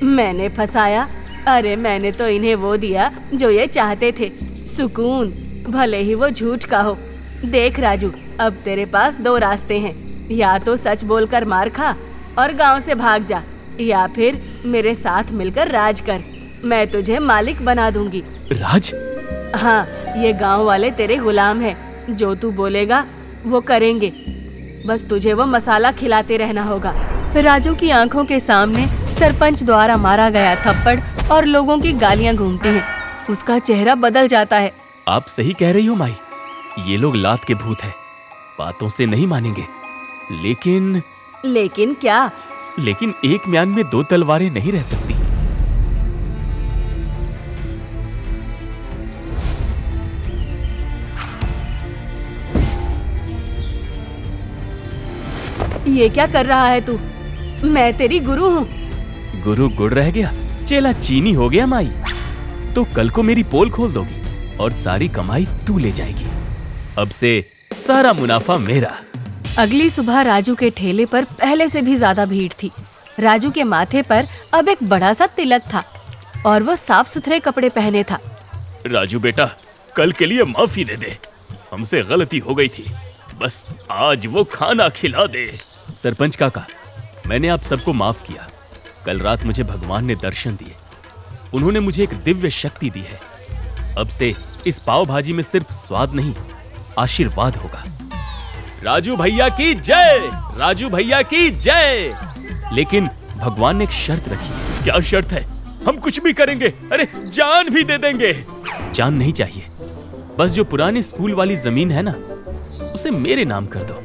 मैंने फंसाया? अरे मैंने तो इन्हें वो दिया जो ये चाहते थे, सुकून, भले ही वो झूठ का हो। देख राजू, अब तेरे पास दो रास्ते हैं, या तो सच बोलकर मार खा और गांव से भाग जा, या फिर मेरे साथ मिलकर राज कर। मैं तुझे मालिक बना दूंगी। राज? हाँ, ये गांव वाले तेरे गुलाम हैं, जो तू बोलेगा वो करेंगे, बस तुझे वो मसाला खिलाते रहना होगा। राजू की आंखों के सामने सरपंच द्वारा मारा गया थप्पड़ और लोगों की गालियां घूमती हैं। उसका चेहरा बदल जाता है। आप सही कह रही हो माई, ये लोग लात के भूत हैं, बातों से नहीं मानेंगे। लेकिन क्या? लेकिन एक म्यान में दो तलवारें नहीं रह सकती। ये क्या कर रहा है तू? मैं तेरी गुरु हूँ। गुरु गुड़ रह गया, चेला चीनी हो गया माई। तो कल को मेरी पोल खोल दोगी और सारी कमाई तू ले जाएगी। अब से सारा मुनाफा मेरा। अगली सुबह राजू के ठेले पर पहले से भी ज्यादा भीड़ थी। राजू के माथे पर अब एक बड़ा सा तिलक था और वो साफ सुथरे कपड़े पहने था। राजू बेटा, कल के लिए माफी दे दे, हमसे गलती हो गई थी, बस आज वो खाना खिला दे। सरपंच काका, मैंने आप सबको माफ किया। कल रात मुझे भगवान ने दर्शन दिए, उन्होंने मुझे एक दिव्य शक्ति दी है। अब से इस पाव भाजी में सिर्फ स्वाद नहीं, आशीर्वाद होगा। राजू भैया की जय, राजू भैया की जय। लेकिन भगवान ने एक शर्त रखी है। क्या शर्त है? हम कुछ भी करेंगे, अरे जान भी दे देंगे। जान नहीं चाहिए, बस जो पुरानी स्कूल वाली जमीन है ना, उसे मेरे नाम कर दो।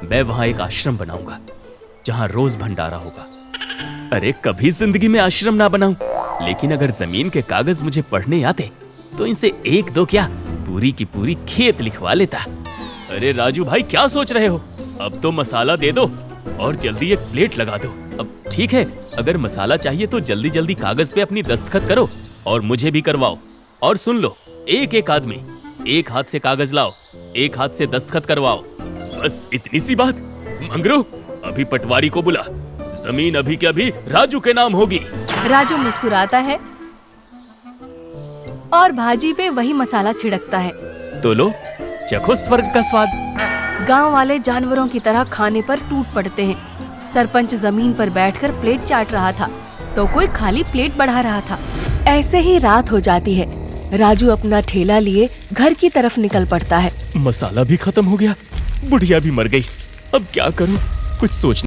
मैं वहां एक आश्रम बनाऊंगा जहां रोज भंडारा होगा। अरे कभी जिंदगी में आश्रम ना बनाऊं, लेकिन अगर जमीन के कागज मुझे पढ़ने आते तो इनसे एक दो क्या, पूरी की पूरी खेत लिखवा लेता। अरे राजू भाई, क्या सोच रहे हो? अब तो मसाला दे दो और जल्दी एक प्लेट लगा दो। अब ठीक है, अगर मसाला चाहिए तो जल्दी जल्दी कागज पे अपनी दस्तखत करो और मुझे भी करवाओ। और सुन लो, एक एक आदमी एक हाथ से कागज लाओ, एक हाथ से दस्तखत करवाओ। बस इतनी सी बात। मंगरू, अभी पटवारी को बुला, जमीन अभी के अभी राजू के नाम होगी। राजू मुस्कुराता है और भाजी पे वही मसाला छिड़कता है। तो लो, चखो स्वर्ग का स्वाद। गांव वाले जानवरों की तरह खाने पर टूट पड़ते हैं। सरपंच जमीन पर बैठकर प्लेट चाट रहा था तो कोई खाली प्लेट बढ़ा रहा था। ऐसे ही रात हो जाती है। राजू अपना ठेला लिए घर की तरफ निकल पड़ता है। मसाला भी खत्म हो गया, बुढ़िया भी मर गई। अब क्या करूं? कुछ सोचना